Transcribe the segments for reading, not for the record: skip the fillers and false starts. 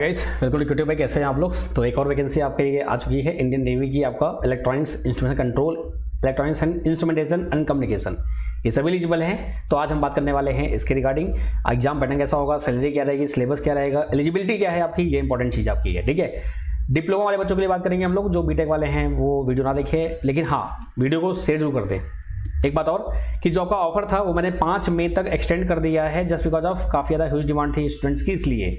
Guys welcome to YouTube पे। कैसे हैं आप लोग। तो एक और वैकेंसी आपके लिए आ चुकी है इंडियन नेवी की, आपका electronics instrument control, electronics and instrumentation and communication, ये सभी एलिजिबल हैं। तो आज हम बात करने वाले हैं इसके रिगार्डिंग एग्जाम पैटर्न कैसा होगा, सैलरी क्या रहेगी, सिलेबस क्या रहेगा, एलिजिबिलिटी क्या है आपकी, ये इंपॉर्टेंट चीज़ आपकी है। ठीक है, डिप्लोमा वाले बच्चों के लिए बात करेंगे हम लोग। जो बीटेक वाले हैं वो वीडियो ना देखें, लेकिन हाँ वीडियो को शेयर जरूर कर दें। एक बात और कि जो आपका ऑफर था वो मैंने 5 मई तक एक्सटेंड कर दिया है, जस्ट बिकॉज ऑफ काफ़ी ज़्यादा ह्यूज डिमांड थी स्टूडेंट्स की, इसलिए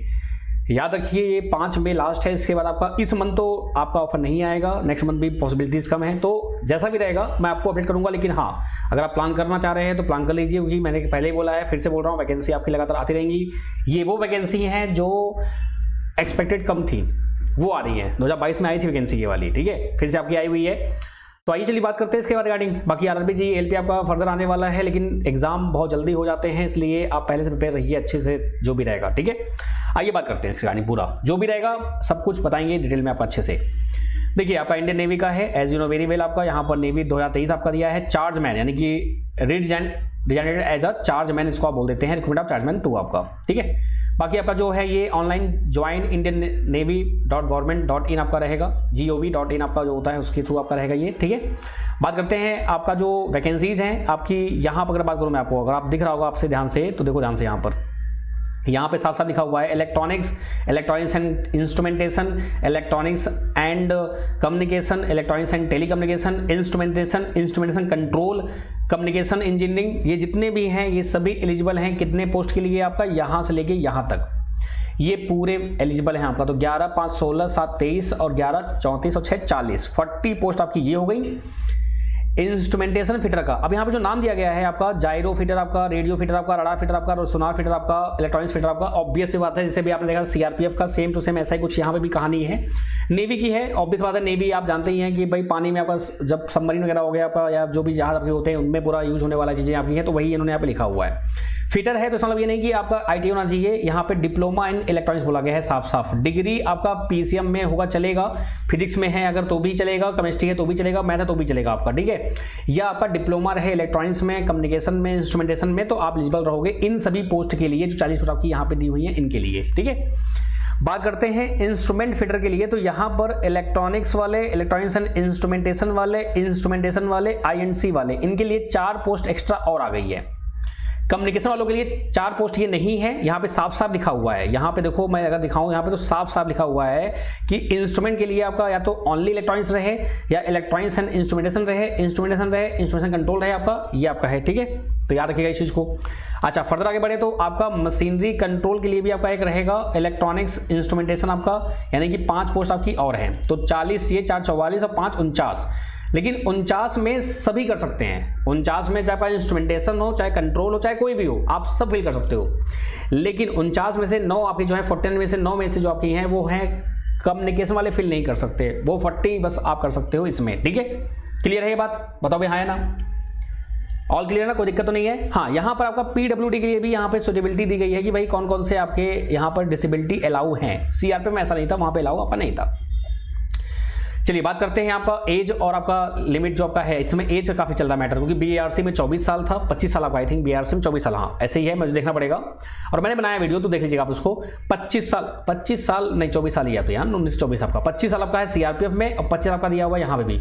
याद रखिए ये 5 मई लास्ट है। इसके बाद आपका इस मंथ तो आपका ऑफर नहीं आएगा, नेक्स्ट मंथ भी पॉसिबिलिटीज़ कम है। तो जैसा भी रहेगा मैं आपको अपडेट करूंगा, लेकिन हाँ अगर आप प्लान करना चाह रहे हैं तो प्लान कर लीजिए, क्योंकि मैंने पहले ही बोला है, फिर से बोल रहा हूँ, वैकेंसी आपकी लगातार आती रहेंगी। ये वो वैकेंसी हैं जो एक्सपेक्टेड कम थी, वो आ रही है। 2022 में आई थी वैकेंसी ये वाली, ठीक है, फिर से आपकी आई हुई है। तो आइए चलिए बात करते हैं इसके बाद रिगार्डिंग। बाकी आरआरबी जी एलपी आपका फर्दर आने वाला है, लेकिन एग्जाम बहुत जल्दी हो जाते हैं, इसलिए आप पहले से प्रिपेयर रहिए अच्छे से, जो भी रहेगा। ठीक है, आइए बात करते हैं इसके रिगार्डिंग। पूरा जो भी रहेगा सब कुछ बताएंगे डिटेल में आपको अच्छे से। देखिए आपका इंडियन नेवी का है, as you know very well. आपका यहाँ पर नेवी 2023 आपका दिया है चार्ज मैन, यानी कि designed as a charge man, इसको आप बोल देते हैं, रिक्रूटमेंट ऑफ चार्ज मैन 2 आपका। ठीक है, बाकी आपका जो है ये online join Indian navy .gov.in आपका रहेगा, gov.in आपका जो होता है उसके थ्रू आपका रहेगा ये। ठीक है, बात करते हैं आपका जो वैकेंसीज हैं आपकी। यहाँ पर अगर बात करूँ मैं आपको, अगर आप दिख रहा होगा आपसे ध्यान से, तो देखो ध्यान से, यहाँ पे साफ साफ लिखा हुआ है electronics and instrumentation, electronics and communication, electronics and telecommunication, instrumentation control, communication engineering, ये जितने भी हैं ये सभी एलिजिबल हैं। कितने पोस्ट के लिए आपका, यहाँ से लेके यहाँ तक ये पूरे एलिजिबल हैं आपका। तो 11, 5, 16, 7, 23 और 11, 34 और 6, 40 पोस्ट आपकी ये हो गई। इंस्ट्रूमेंटेशन फिटर का अब यहाँ पे जो नाम दिया गया है आपका, जायरो फिटर आपका, रेडियो फिटर आपका, रडार फिटर आपका, सोनार फिटर आपका, इलेक्ट्रॉनिक्स फिटर आपका। ऑब्वियस सी बात है, जैसे भी आपने देखा सीआरपीएफ का सेम टू सेम ऐसा ही कुछ यहाँ पे भी कहानी है। नेवी की है, ऑब्वियस बात है, नेवी आप जानते ही हैं कि भाई पानी में आपका जब सबमरीन वगैरह हो गया आपका, या जो भी जहाज आपके होते हैं उनमें पूरा यूज होने वाला चीज़ें आपकी हैं, तो वही इन्होंने यहाँ पे लिखा हुआ है। फिटर है तो मतलब ये नहीं कि आपका आईटी होना चाहिए, यहाँ पे डिप्लोमा इन इलेक्ट्रॉनिक्स बोला गया है साफ साफ। डिग्री आपका पीसीएम में होगा चलेगा, फिजिक्स में है अगर तो भी चलेगा, केमिस्ट्री है तो भी चलेगा, मैथ है तो भी चलेगा आपका। ठीक है, या आपका डिप्लोमा रहे इलेक्ट्रॉनिक्स में, कम्युनिकेशन में, इंस्ट्रूमेंटेशन में, तो आप एलिजिबल रहोगे इन सभी पोस्ट के लिए जो 40 पोस्ट आपकी यहाँ पे दी हुई है इनके लिए। ठीक है, बात करते हैं इंस्ट्रूमेंट फिटर के लिए। तो यहाँ पर इलेक्ट्रॉनिक्स वाले, इलेक्ट्रॉनिक्स एंड इंस्ट्रूमेंटेशन वाले, INC वाले, इनके लिए 4 पोस्ट एक्स्ट्रा और आ गई है। कम्युनिकेशन वालों के लिए 4 पोस्ट ये नहीं है, यहाँ पे साफ साफ लिखा हुआ है। यहाँ पे देखो मैं अगर दिखाऊं यहाँ पे तो साफ साफ लिखा हुआ है कि इंस्ट्रूमेंट के लिए आपका या तो ओनली इलेक्ट्रॉनिक्स रहे, या इलेक्ट्रॉनिक्स एंड इंस्ट्रूमेंटेशन रहे, इंस्ट्रूमेंटेशन कंट्रोल रहे आपका, ये आपका है। ठीक है, तो याद रखिएगा इस चीज को। अच्छा, फर्दर आगे बढ़े तो आपका मशीनरी कंट्रोल के लिए भी आपका एक रहेगा, इलेक्ट्रॉनिक्स इंस्ट्रूमेंटेशन आपका, यानी कि 5 पोस्ट आपकी और हैं। तो 40 ये 4 44 और 5 49, लेकिन 49 में सभी कर सकते हैं। 49 में चाहे इंस्ट्रूमेंटेशन हो, चाहे कंट्रोल हो, चाहे कोई भी हो, आप सब फिल कर सकते हो। लेकिन 49 में से 9 आपकी जो है, 49 में से 9 में से जो आपकी हैं वो हैं कम्युनिकेशन वाले, फिल नहीं कर सकते। वो 40 बस आप कर सकते हो इसमें। ठीक है, क्लियर है ये बात, बताओ भाई, हाँ है ना, ऑल क्लियर ना, कोई दिक्कत तो नहीं है। हाँ, यहाँ पर आपका PWD के लिए भी यहाँ पे सुटेबिलिटी दी गई है कि भाई कौन कौन से आपके यहाँ पर डिसेबिलिटी अलाउ हैं। CRP में ऐसा नहीं था, वहाँ पे अलाउ आपका नहीं था। चलिए बात करते हैं आपका एज और आपका लिमिट जो आपका है, इसमें एज का काफी चल रहा मैटर, क्योंकि BARC में 24 साल था, 25 साल आपका, आई थिंक BARC में 24 साल, हाँ ऐसे ही है, मुझे देखना पड़ेगा। और मैंने बनाया वीडियो तो देख लीजिएगा आप उसको। 25 साल नहीं, 24 साल ही है, तो यहाँ 19-24 आपका, 25 साल आपका है CRPF में, और 25 आपका दिया हुआ है यहाँ पे भी।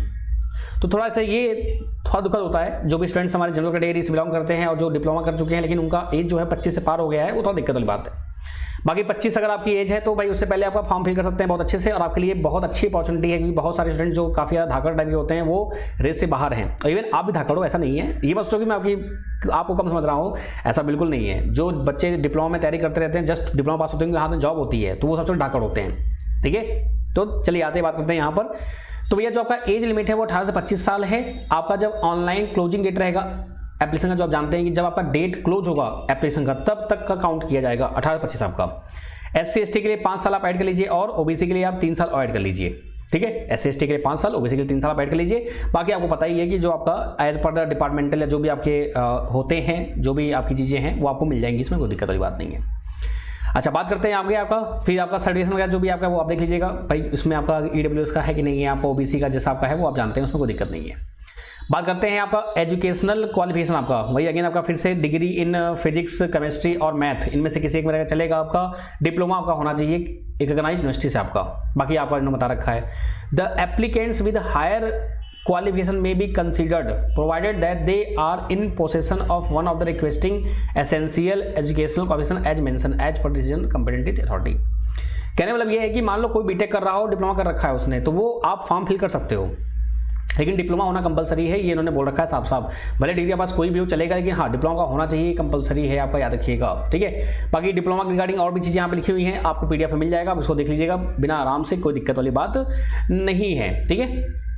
तो थोड़ा सा ये थोड़ा दुखद होता है, जो भी स्टूडेंट्स हमारे जनरल कैटेगरी से बिलोंग करते हैं और जो डिप्लोमा कर चुके हैं, लेकिन उनका एज जो है 25 से पार हो गया है, वो थोड़ा दिक्कत वाली बात है। बाकी 25 अगर आपकी एज है तो भाई उससे पहले आपका फॉर्म फिल कर सकते हैं बहुत अच्छे से, और आपके लिए बहुत अच्छी अपॉर्चुनिटी है, क्योंकि बहुत सारे स्टूडेंट जो काफ़ी ज़्यादा धाकड़ टाइप के होते हैं वो रेस से बाहर हैं। और इवन आप भी धाकड़ हो, ऐसा नहीं है, ये बस तो कि मैं आपको कम समझ रहा हूँ, ऐसा बिल्कुल नहीं है। जो बच्चे डिप्लोमा में तैयारी करते रहते हैं, जस्ट डिप्लोमा पास होते हैं, उनके हाथ में जॉब होती है, तो वो सबसे धाकड़ होते हैं। ठीक है, तो चलिए आते बात करते हैं यहाँ पर। तो भैया जो आपका एज लिमिट है वो 18 से 25 साल है। आपका जब ऑनलाइन क्लोजिंग डेट रहेगा एप्लीकेशन का, जो आप जानते हैं कि जब आपका डेट क्लोज होगा एप्लीकेशन का, तब तक का काउंट किया जाएगा 18 से 25 आपका। SC/ST के लिए 5 साल आप ऐड कर लीजिए, और OBC के लिए आप 3 साल ऐड कर लीजिए। ठीक है, SC/ST के लिए 5 साल, OBC के लिए 3 साल आप ऐड कर लीजिए। बाकी आपको पता ही है कि जो आपका एज पर द डिपार्टमेंटल या जो भी आपके होते हैं, जो भी आपकी चीज़ें हैं वो आपको मिल जाएंगी, इसमें कोई दिक्कत वाली बात नहीं है। अच्छा, बात करते हैं आगे आपका, फिर आपका सर्टिफिकेशन वगैरह जो भी आपका वो आप देख लीजिएगा भाई, इसमें आपका EWS का है कि नहीं है, आपका OBC का जैसा आपका है वो आप जानते हैं, उसमें कोई दिक्कत नहीं है। बात करते हैं आपका एजुकेशनल क्वालिफिकेशन, आपका वही अगेन आपका फिर से डिग्री इन फिजिक्स, केमिस्ट्री और मैथ, इनमें से किसी एक में चलेगा। आपका डिप्लोमा आपका होना चाहिए एक रिकॉग्नाइज्ड यूनिवर्सिटी से आपका, बाकी आपका इन्होंने बता रखा है। The applicants with higher qualification may be considered provided that they are in possession of one of the requesting essential educational qualification as mentioned as per decision competent authority। कहने मतलब ये है कि मान लो कोई बीटेक कर रहा हो, डिप्लोमा कर रखा है उसने, तो वो आप फॉर्म फिल कर सकते हो, लेकिन डिप्लोमा होना कंपलसरी है, ये इन्होंने बोल रखा है साफ साफ। भले डिग्री आपके पास कोई भी हो चलेगा, लेकिन हाँ डिप्लोमा का होना चाहिए, कंपलसरी है, आपका याद रखिएगा, ठीक है। बाकी डिप्लोमा के रिगार्डिंग और भी चीज़ें यहाँ पे लिखी हुई हैं, आपको पीडीएफ में मिल जाएगा, आप उसको देख लीजिएगा बिना आराम से, कोई दिक्कत वाली बात नहीं है, ठीक है।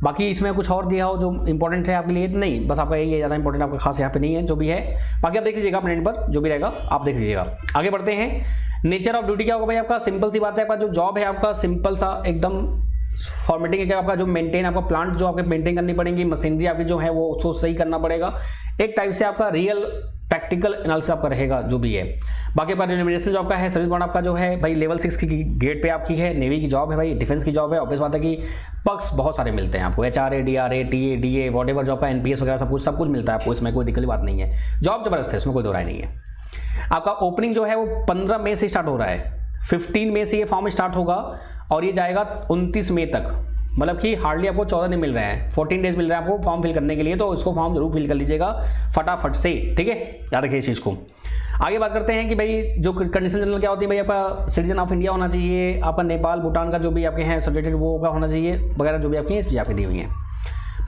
बाकी इसमें कुछ और दिया हो जो इंपॉर्टेंट है आपके लिए नहीं, बस आपका यही है, ज़्यादा इंपॉर्टेंट आपका खास यहाँ पे नहीं है, जो भी है बाकी आप देख लीजिएगा अपने नेट पर, जो भी रहेगा आप देख लीजिएगा। आगे बढ़ते हैं। नेचर ऑफ ड्यूटी क्या होगा भाई आपका, सिंपल सी बात है, आपका जो जॉब है आपका सिंपल सा एकदम फॉर्मेटिंग है, क्या आपका जो मेंटेन, आपका प्लांट जो आपके मेंटेन करनी पड़ेगी, मशीनरी आपकी जो है वो उसको सही करना पड़ेगा, एक टाइप से आपका रियल प्रैक्टिकल एनालिसिस आपका रहेगा जो भी है। बाकी आपका रिम्यूनरेशन जो आपका है, सर्विस बॉन्ड आपका जो है भाई लेवल 6 की ग्रेड पे आपकी है, नेवी की जॉब है भाई, डिफेंस की जॉब है, ऑब्वियस बात है कि पक्स बहुत सारे मिलते हैं आपको, HRA, DRA, TA, DA whatever जो आपका NPS वगैरह सब कुछ मिलता है आपको, इसमें कोई दिक्कत की बात नहीं है, जॉब जबरदस्त है, इसमें कोई दो राय नहीं है। आपका ओपनिंग जो है वो 15 मई से स्टार्ट हो रहा है, 15 मई से ये फॉर्म स्टार्ट होगा और ये जाएगा 29 मई तक, मतलब कि हार्डली आपको 14 दिन मिल रहे हैं, 14 डेज मिल रहे हैं आपको फॉर्म फिल करने के लिए, तो इसको फॉर्म जरूर फिल कर लीजिएगा फटाफट से, ठीक है, याद रखिए इस चीज़ को। आगे बात करते हैं कि भाई जो कंडीशन जनरल क्या होती है भाई, आपका सिटीजन ऑफ इंडिया होना चाहिए, आपका नेपाल भूटान का जो भी आपके हैं सब्जेक्टेड वो का होना चाहिए वगैरह, जो भी आपकी इस चीज़ आपकी दी हुई है।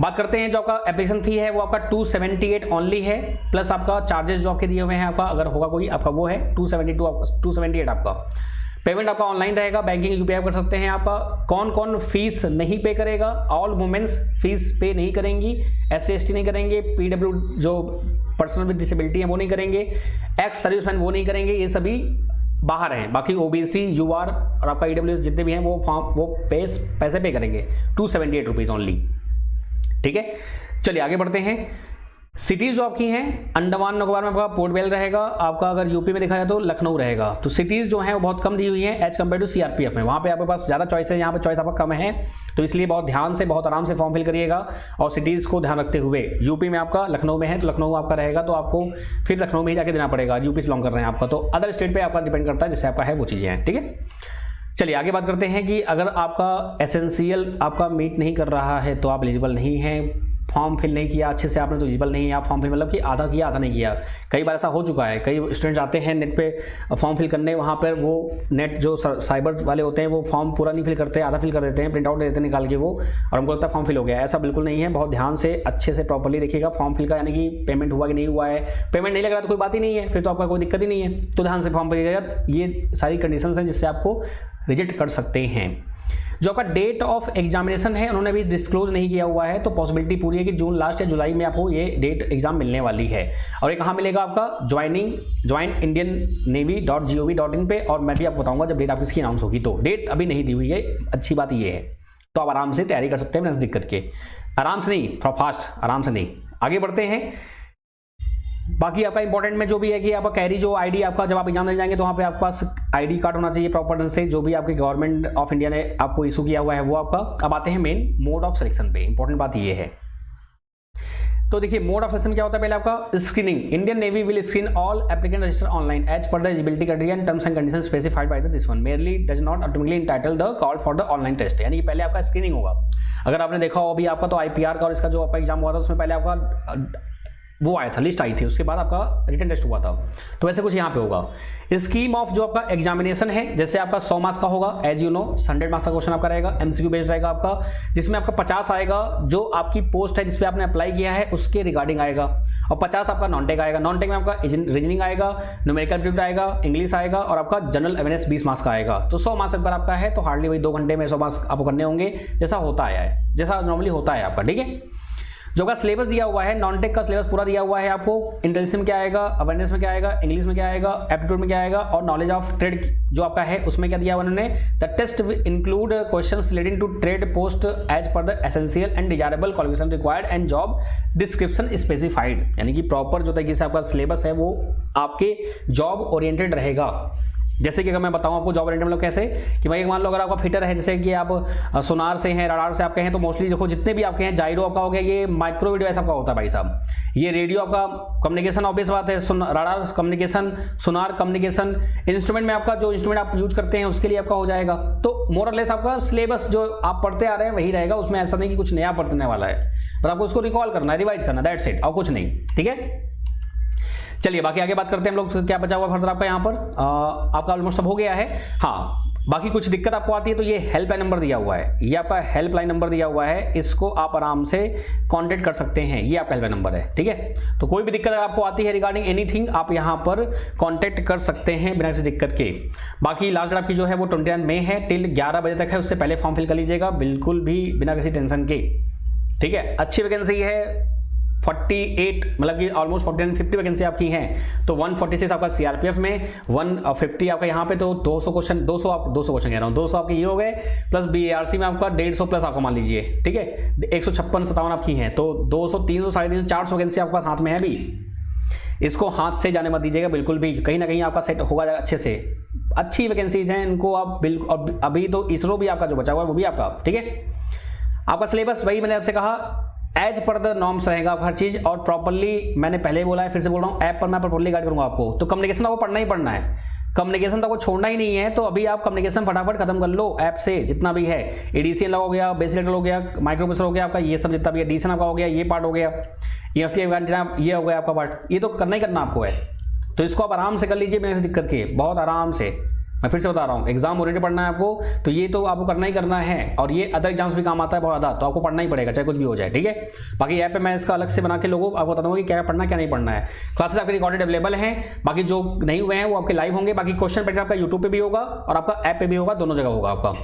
बात करते हैं जो आपका एप्लीकेशन फी है वो आपका 278 ओनली है, प्लस आपका चार्जेस जो आपके दिए हुए हैं आपका अगर होगा कोई आपका वो है 278 आपका। पेमेंट आपका ऑनलाइन रहेगा, बैंकिंग यूपीआई कर सकते हैं। आपका कौन कौन फीस नहीं पे करेगा, ऑल वुमेन्स फीस पे नहीं करेंगी, SC/ST नहीं करेंगे, PW जो पर्सनल विद डिसेबिलिटी है वो नहीं करेंगे, एक्स सर्विसमैन वो नहीं करेंगे, ये सभी बाहर हैं। बाकी OBC, UR और आपका EWS जितने भी हैं वो पैसे पे करेंगे, 278 रुपीज़ ओनली, ठीक है। चलिए आगे बढ़ते हैं। सिटीज जो आपकी हैं अंडमान निकोबार में आपका पोर्ट ब्लेयर रहेगा, आपका अगर यूपी में देखा जाए तो लखनऊ रहेगा। तो सिटीज जो हैं वो बहुत कम दी हुई हैं एज कम्पेयर टू CRPF में, वहाँ पे आपके पास ज़्यादा चॉइस है, यहाँ पे चॉइस आपका कम है, तो इसलिए बहुत ध्यान से बहुत आराम से फॉर्म फिल करिएगा और सिटीज़ को ध्यान रखते हुए। यूपी में आपका लखनऊ में है तो लखनऊ आपका रहेगा, तो आपको फिर लखनऊ में ही जाके देना पड़ेगा, यूपी से बिलोंग कर रहे हैं आपका, तो अदर स्टेट पर आपका डिपेंड करता है जिससे आपका है वो चीज़ें हैं, ठीक है। चलिए आगे बात करते हैं कि अगर आपका एसेंशियल आपका मीट नहीं कर रहा है तो आप एलिजिबल नहीं हैं, फॉर्म फिल नहीं किया अच्छे से आपने तो एलिजिबल नहीं है आप। फॉर्म फिल मतलब कि आधा किया आधा नहीं किया, कई बार ऐसा हो चुका है, कई स्टूडेंट्स आते हैं नेट पे फॉर्म फिल करने, वहाँ पर वो नेट जो साइबर वाले होते हैं वो फॉर्म पूरा नहीं फिल करते, आधा फिल कर देते हैं, प्रिंट आउट दे देते हैं निकाल के वो, और हमको लगता है फॉर्म फिल हो गया। ऐसा बिल्कुल नहीं है, बहुत ध्यान से अच्छे से प्रॉपर्ली देखिएगा फॉर्म फिल का, यानी कि पेमेंट हुआ कि नहीं हुआ है, पेमेंट नहीं लग रहा तो कोई बात ही नहीं है, फिर तो आपका कोई दिक्कत ही नहीं है, तो ध्यान से फॉर्म फिल करिएगा। ये सारी कंडीशंस हैं जिससे आपको रिजेक्ट कर सकते हैं। जो आपका डेट ऑफ एग्जामिनेशन है उन्होंने भी डिस्क्लोज नहीं किया हुआ है, तो पॉसिबिलिटी पूरी है कि जून लास्ट या जुलाई में आपको ये डेट एग्जाम मिलने वाली है। और ये कहाँ मिलेगा आपका, ज्वाइन indiannavy.gov.in पे, और मैं भी आपको बताऊंगा जब डेट आपकी इसकी अनाउंस होगी। तो डेट अभी नहीं दी हुई है, अच्छी बात ये है, तो आप आराम से तैयारी कर सकते हैं बिना दिक्कत के, आराम से नहीं, थोड़ा फास्ट, आराम से नहीं। आगे बढ़ते हैं। बाकी आपका इंपॉर्टेंट में जो भी है कि आपका कैरी जो आईडी आपका जब आप एग्जाम देने जाएंगे तो वहाँ पे आपके पास आईडी कार्ड होना चाहिए प्रॉपर ढंग से, जो भी आपकी गवर्नमेंट ऑफ इंडिया ने आपको इशू किया हुआ है वो आपका। अब आते हैं मेन मोड ऑफ सिलेक्शन पे, इंपॉर्टेंट बात ये है। तो देखिए मोड ऑफ सिलेक्शन क्या होता है, पहले आपका screening. Indian Navy will screen all applicant register online as per the eligibility criteria and terms and conditions specified by this one, merely does not automatically entitle the call for the online test. यानी कि पहले आपका screening होगा, अगर आपने देखा हो अभी आपका तो IPR का और इसका जो आपका एग्जाम हुआ था उसमें पहले आपका वो आया था, लिस्ट आई थी, उसके बाद आपका रिटन टेस्ट हुआ था। तो वैसे कुछ यहाँ पे होगा। स्कीम ऑफ जो आपका एग्जामिनेशन है, जैसे आपका 100 मार्क्स का होगा, एज यू नो 100 मार्क्स का क्वेश्चन आपका रहेगा, MCQ बेस्ड रहेगा आपका, जिसमें आपका 50 आएगा जो आपकी पोस्ट है जिसपे आपने अप्लाई किया है उसके रिगार्डिंग आएगा, और 50 आपका नॉन टेक आएगा। नॉन टेक में आपका रीजनिंग आएगा, न्यूमेरिकल एप्टीट्यूड आएगा, इंग्लिश आएगा, और आपका जनरल अवेयरनेस 20 मार्क्स का आएगा। तो 100 मार्क्स एक बार आपका है तो हार्डली वही 2 घंटे में 100 मार्क्स आपको करने होंगे, जैसा होता आया है, जैसा नॉर्मली होता है आपका, ठीक है। जो का सिलेबस दिया हुआ है, नॉन टेक का सिलेबस पूरा दिया हुआ है आपको। इंटेलिजेंस में क्या आएगा, अवेयरनेस में क्या आएगा, इंग्लिश में क्या आएगा, एप्टीट्यूड में क्या आएगा, और नॉलेज ऑफ ट्रेड जो आपका है उसमें क्या दिया हुआ उन्होंने, the test include questions relating to trade post as per the essential and desirable qualification required and job description specified. यानी कि प्रॉपर जो तरीके से आपका सिलेबस है वो आपके जॉब ओरिएंटेड रहेगा, जैसे कि अगर मैं बताऊं आपको जॉब ओरिएंटेड मतलब कैसे कि भाई मान लो अगर आपका फिटर है, जैसे कि आप सोनार से हैं, रडार से आपके हैं, तो मोस्टली देखो जितने भी आपके हैं, जाइरो आपका हो गया, ये माइक्रोवेव डिवाइस आपका होता है भाई साहब, ये रेडियो आपका कम्युनिकेशन ऑब्वियस बात है, रडार कम्युनिकेशन, सोनार कम्युनिकेशन, इंस्ट्रूमेंट में आपका जो इंस्ट्रूमेंट आप यूज करते हैं उसके लिए आपका हो जाएगा। तो मोर और लेस आपका सिलेबस जो आप पढ़ते आ रहे हैं वही रहेगा, उसमें ऐसा नहीं कि कुछ नया पढ़ने वाला है, पर आपको उसको रिकॉल करना है, रिवाइज करना, दैट्स इट, और कुछ नहीं। ठीक है, चलिए बाकी आगे बात करते हैं हम लोग, क्या बचा हुआ फर्दर आपका यहाँ पर। आपका ऑलमोस्ट सब हो गया है। हाँ, बाकी कुछ दिक्कत आपको आती है तो ये हेल्पलाइन नंबर दिया हुआ है, ये आपका हेल्पलाइन नंबर दिया हुआ है, इसको आप आराम से कांटेक्ट कर सकते हैं, ये आपका हेल्पलाइन नंबर है। ठीक है, तो कोई भी दिक्कत अगर आपको आती है रिगार्डिंग एनीथिंग, आप यहाँ पर कांटेक्ट कर सकते हैं बिना किसी दिक्कत के। बाकी लास्ट डेट आपकी जो है वो 29 मई है, टिल 11 बजे तक है, उससे पहले फॉर्म फिल कर लीजिएगा, बिल्कुल भी बिना किसी टेंशन के। ठीक है, अच्छी वैकेंसी है, 48 मतलब कि ऑलमोस्ट 49-50 वैकेंसी आपकी हैं, तो 146 आपका सीआरपीएफ में, 150 आपका यहाँ पे, तो 200 क्वेश्चन, 200 क्वेश्चन कह रहा हूँ, 200 आपके ये हो गए, प्लस बीआरसी में आपका 150 प्लस आपको मान लीजिए। ठीक है, 156-57 आपकी हैं, तो 200, 300, 350, 400 वैकेंसी आपका हाथ में है अभी। इसको हाथ से जाने मत दीजिएगा बिल्कुल भी, कहीं ना कहीं आपका सेट होगा अच्छे से, अच्छी वैकेंसीज हैं, इनको आप बिल्कुल, अभी तो इसरो भी आपका जो बचा हुआ है वो भी आपका। ठीक है, आपका सिलेबस वही मैंने आपसे कहा एज पर द नॉर्म्स रहेगा हर चीज, और प्रॉपर्ली मैंने पहले ही बोला है, फिर से बोल रहा हूँ, ऐप पर मैं प्रॉपर्ली गाइड करूंगा आपको। तो कम्युनिकेशन आपको पढ़ना ही पढ़ना है, कम्युनिकेशन तो आपको छोड़ना ही नहीं है, तो अभी आप कम्युनिकेशन फटाफट खत्म कर लो ऐप से, जितना भी है, एडीसीएल हो गया, बेसिक लेटर हो गया, माइक्रोप्रोसेसर हो गया आपका, ये सब जितना भी है, डीसन आपका हो गया, ये पार्ट हो गया, EFT ये हो गया आपका पार्ट, ये तो करना ही करना आपको है, तो इसको आप आराम से कर लीजिए बिना किसी दिक्कत के, बहुत आराम से। मैं फिर से बता रहा हूँ, एग्जाम ओरिएंटेड पढ़ना है आपको, तो ये तो आपको करना ही करना है, और ये अदर एग्जाम्स भी काम आता है बहुत ज़्यादा, तो आपको पढ़ना ही पड़ेगा चाहे कुछ भी हो जाए। ठीक है, बाकी ऐप पे मैं इसका अलग से बना के लोगों आपको बता दूंगा कि क्या पढ़ना क्या नहीं पढ़ना है। क्लासेस आपके रिकॉर्डेड अवेलेबल हैं, बाकी जो नहीं हुए हैं वो आपके लाइव होंगे, बाकी क्वेश्चन पेपर आपका यूट्यूब पे भी होगा और आपका ऐप पे भी होगा, दोनों जगह होगा आपका।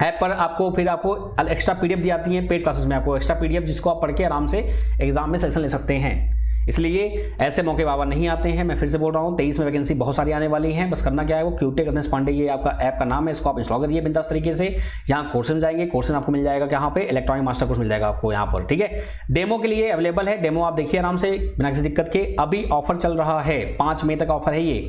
ऐप पर आपको फिर आपको एक्स्ट्रा पीडीएफ दी आती है, पेड क्लासेस में आपको एक्स्ट्रा पीडीएफ, जिसको आप पढ़ के आराम से एग्जाम में सेलेक्शन ले सकते हैं। इसलिए ऐसे मौके बाबा नहीं आते हैं। मैं फिर से बोल रहा हूँ, 23 में वैकेंसी बहुत सारी आने वाली हैं, बस करना क्या है, वो क्यूटेक अग्निश पांडे ये आपका ऐप का नाम है, इसको आप इंस्टॉल करिए बिंदास तरीके से। यहाँ कोर्सेज जाएंगे, कोर्सेज आपको मिल जाएगा यहाँ पे, इलेक्ट्रॉनिक मास्टर कोर्स मिल जाएगा आपको यहाँ पर। ठीक है, डेमो के लिए अवेलेबल है, डेमो आप देखिए आराम से बिना किसी दिक्कत के। अभी ऑफर चल रहा है, 5 मई तक ऑफर है ये,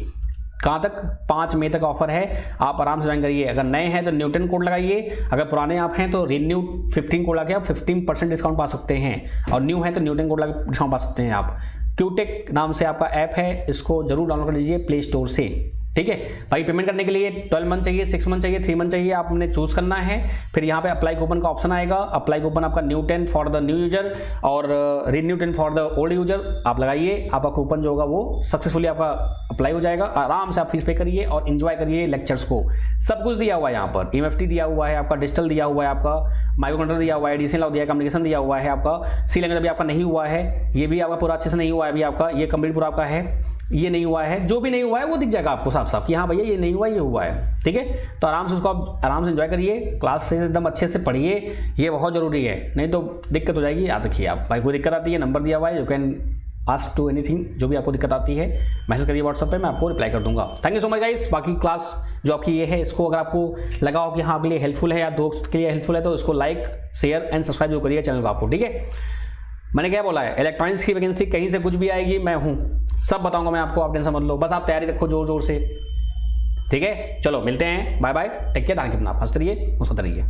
कहाँ तक, 5 मई तक ऑफर है, आप आराम से ज्वाइन करिए। अगर नए हैं तो न्यूटन कोड लगाइए, अगर पुराने आप हैं तो रिन्यू 15 कोड लगा के आप 15% डिस्काउंट पा सकते हैं, और न्यू है तो न्यूटन कोड लगा डिस्काउंट पा सकते हैं आप। क्यूटेक नाम से आपका ऐप है, इसको जरूर डाउनलोड कर लीजिए प्ले स्टोर से। ठीक है भाई, पेमेंट करने के लिए 12 मंथ चाहिए, 6 मंथ चाहिए, 3 मंथ चाहिए, आपने चूज करना है। फिर यहाँ पे अप्लाई कूपन का ऑप्शन आएगा, अप्लाई कूपन आपका new 10 for the new user और renew 10 for the old user, आप लगाइए, आपका कूपन जो होगा वो सक्सेसफुली आपका अप्लाई हो जाएगा। आराम से आप फीस पे करिए और एंजॉय करिए लेक्चर्स को, सब कुछ दिया हुआ है यहाँ पर, EMFT दिया हुआ है आपका, डिजिटल दिया हुआ है आपका, माइक्रोकंट्रोलर दिया हुआ है, डीसीएल दिया है, कम्युनिकेशन दिया हुआ है आपका, सी लैंग्वेज अभी आपका नहीं हुआ है, ये भी आपका पूरा अच्छे से नहीं हुआ है अभी आपका, ये कंप्लीट पूरा आपका है, ये नहीं हुआ है, जो भी नहीं हुआ है वो दिख जाएगा आपको साफ साफ कि हाँ भैया ये नहीं हुआ, ये हुआ है। ठीक है, तो आराम से उसको आप आराम से एंजॉय करिए, क्लास से एकदम अच्छे से पढ़िए, ये बहुत जरूरी है, नहीं तो दिक्कत हो जाएगी। याद रखिए आप, भाई कोई दिक्कत आती है नंबर दिया हुआ है, you can ask to anything, जो भी आपको दिक्कत आती है मैसेज करिए व्हाट्सएप पे, मैं आपको रिप्लाई कर दूंगा। Thank you so much guys. बाकी क्लास जो आपकी ये है, इसको अगर आपको लगा हो कि हाँ आपके लिए हेल्पफुल है या दोस्त के लिए हेल्पफुल है, तो इसको लाइक शेयर एंड सब्सक्राइब जो करिए चैनल को आपको। ठीक है, मैंने क्या बोला है, इलेक्ट्रॉनिक्स की वैकेंसी कहीं से कुछ भी आएगी, मैं हूँ, सब बताऊंगा मैं आपको, आप टेंशन मत लो, बस आप तैयारी रखो जोर जोर से। ठीक है, चलो मिलते हैं, बाय बाय, टेक केयर, ध्यान रखिए अपना, हंसते रहिए, मुस्कुराते रहिए।